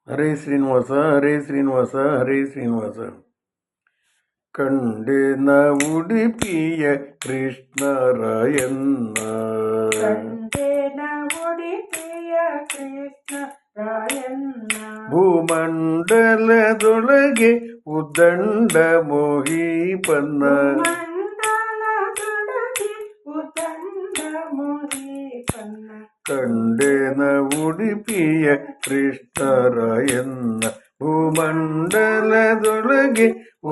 ಹರೇ ಶ್ರೀನಿವಾಸ ಹರೇ ಶ್ರೀನಿವಾಸ ಹರೇ ಶ್ರೀನಿವಾಸ. ಕಂಡೆನ ಉಡುಪಿಯ ಕೃಷ್ಣರಾಯಣ್ಣ, ಕಂಡೆನ ಉಡುಪಿಯ ಕೃಷ್ಣರಾಯಣ್ಣ. ಭೂಮಂಡಲದೊಳಗೆ ಉದ್ದಂಡ ಮೋಹಿಪನ್ನ, ಮಂಡಲದೊಳಗೆ ಉದ್ದಂಡ ಮೋಹಿಪನ್ನ. ಕಂಡೆನ ಉಡುಪಿಯ ಕೃಷ್ಣರಾಯಣ್ಣ, ಭೂಮಂಡಲದೊಳಗೆ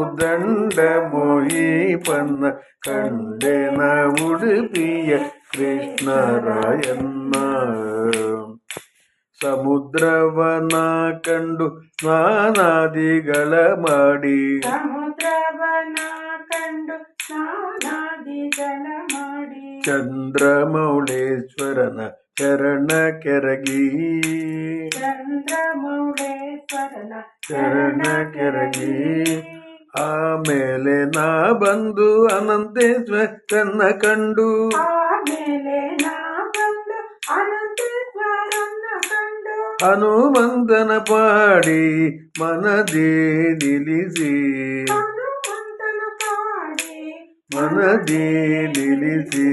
ಉದ್ದಂಡ ಮೋಹಿಪನ್ನ. ಕಂಡೆನ ಉಡುಪಿಯ ಕೃಷ್ಣರಾಯಣ್ಣ. ಸಮುದ್ರವನ ಕಂಡು ಸ್ನಾನಾದಿಗಳ ಮಾಡಿ, ಸಮುದ್ರವನ ಕಂಡು ಸ್ನಾನಾದಿಗಳ ಮಾಡಿ. ಚಂದ್ರಮೌಳೇಶ್ವರನ ಚರಣ ಕೆರಗಿ, ಚಂದ್ರಮೌಳೇಶ್ವರನ ಚರಣ ಕೆರಗಿ. ಆಮೇಲೆ ನಾ ಬಂದು ಅನಂತೇಶ್ವರನ ಕಂಡು, ಆಮೇಲೆ ನಾ ಬಂದು ಅನಂತೇಶ್ವರನ ಕಂಡು. ಹನುಮಂತನ ಪಾಡಿ ಮನದಿ ನಿಲ್ಲಿಸಿ, ಹನುಮಂತನ ಪಾಡಿ ಮನದಿ ನಿಲ್ಲಿಸಿ.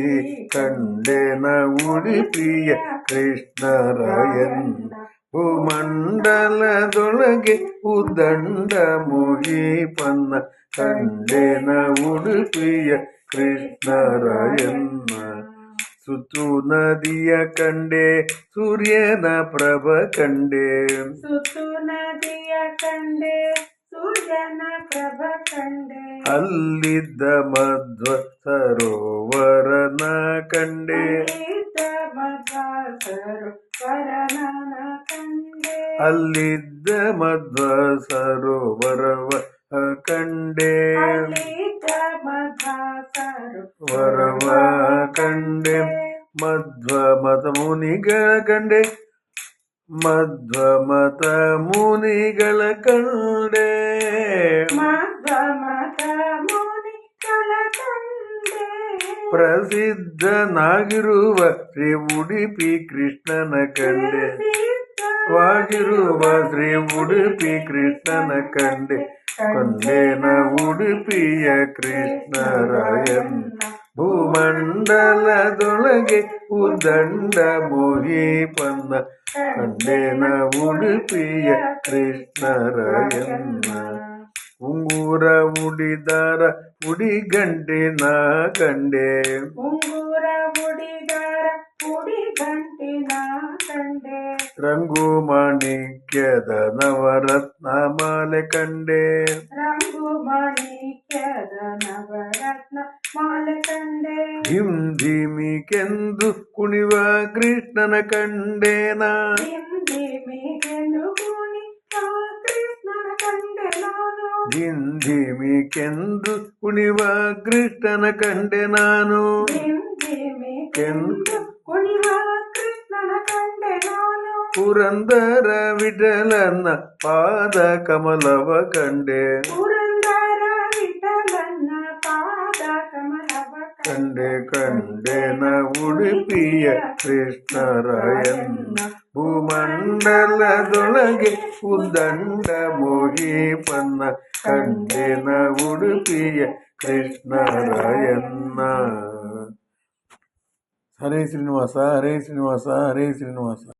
ಕಂಡೆನ ಉಡುಪಿಯ ಕೃಷ್ಣರಾಯಣ್ಣ, ಭೂಮಂಡಲದೊಳಗೆ ಉದ್ದಂಡ ಮೋಹಿಪನ್ನ. ಕಂಡೆನ ಉಡುಪಿಯ ಕೃಷ್ಣರಾಯಣ್ಣ. ಸುತ್ತು ನದಿಯ ಕಂಡೆ ಸೂರ್ಯನ ಪ್ರಭ ಕಂಡೆ, ಸುತ್ತು ನದಿಯ ಕಂಡೆ ಸೂರ್ಯನ ಪ್ರಭ ಕಂಡೆ. ಅಲ್ಲಿದ್ದ ಮಧ್ವ ಸರೋವರನ ಕಂಡೆ, ಸರೋವರನ ಕಂಡೆ. ಅಲ್ಲಿದ್ದ ಮಧ್ವ ಸರೋವರವ ಕಂಡೆ, ವರವ ಕಂಡೆ. ಮಧ್ವ ಮತ ಮುನಿಗಳ ಕಂಡೆ, ಮಧ್ವ ಮತ ಮುನಿಗಳ ಕಂಡೆ. ಪ್ರಸಿದ್ಧನಾಗಿರುವ ಶ್ರೀ ಉಡುಪಿ ಕೃಷ್ಣನ ಕಂಡೆ, ವಾಗಿರುವ ಶ್ರೀ ಉಡುಪಿ ಕೃಷ್ಣನ ಕಂಡೆ. ಕಂಡೆನ ಉಡುಪಿಯ ಕೃಷ್ಣರಾಯಣ್ಣ, ಭೂಮಂಡಲದೊಳಗೆ ಉದ್ದಂಡ ಮೋಹಿಪನ್ನ. ಕಂಡೆನ ಉಡುಪಿಯ ಕೃಷ್ಣರಾಯಣ್ಣ. ಉಂಗುರ ಉಡಿದಾರ ಉಡಿಗಂಟೆ ನಾ ಕಂಡೆ, ಉಂಗುರ ಉಡಿದಾರ ಉಡಿಗಂಟೆ ನಾ ಕಂಡೆ. ರಂಗು ಮಾಣಿಕ್ಯದ ನವರತ್ನ ಮಾಲೆ ಕಂಡೆ, ರಂಗು ಮಾಣಿಕ್ಯದ ನವರತ್ನ ಮಾಲೆ ಕಂಡೆ. ಧಿಮ್ ಧಿಮಿಕೆಂದು ಕುಣಿವ ಕೃಷ್ಣನ ಕಂಡೆನ, ಧಿಮ್ ಧಿಮಿಕೆಂದು ಕುಣಿವ ಕೃಷ್ಣನ ಕಂಡೆ ನಾನು. ಧಿಮ್ ಧಿಮಿಕೆಂದು ಕುಣಿವ ಕೃಷ್ಣನ ಕಂಡೆ ನಾನು. ಧಿಮ್ ಧಿಮಿಕೆಂದು ಕುಣಿವ ಕೃಷ್ಣನ ಕಂಡೆ ನಾನು. ಪುರಂದರ ವಿಠಲನ ಪಾದ ಕಮಲವ ಕಂಡೆ, ಪುರಂದರ ವಿಠಲನ ಪಾದ ಕಮಲವ ಕಂಡೆ. ಕಂಡೆನ ಉಡುಪಿಯ ಕೃಷ್ಣರಾಯಣ್ಣ, ಭೂಮಂಡಲದೊಳಗೆ ಉದ್ದಂಡ ಮೋಹಿಪನ್ನ. ಕಂಡೆನ ಉಡುಪಿಯ ಕೃಷ್ಣರಾಯಣ್ಣ. ಹರೇ ಶ್ರೀನಿವಾಸ ಹರೇ ಶ್ರೀನಿವಾಸ ಹರೇ ಶ್ರೀನಿವಾಸ.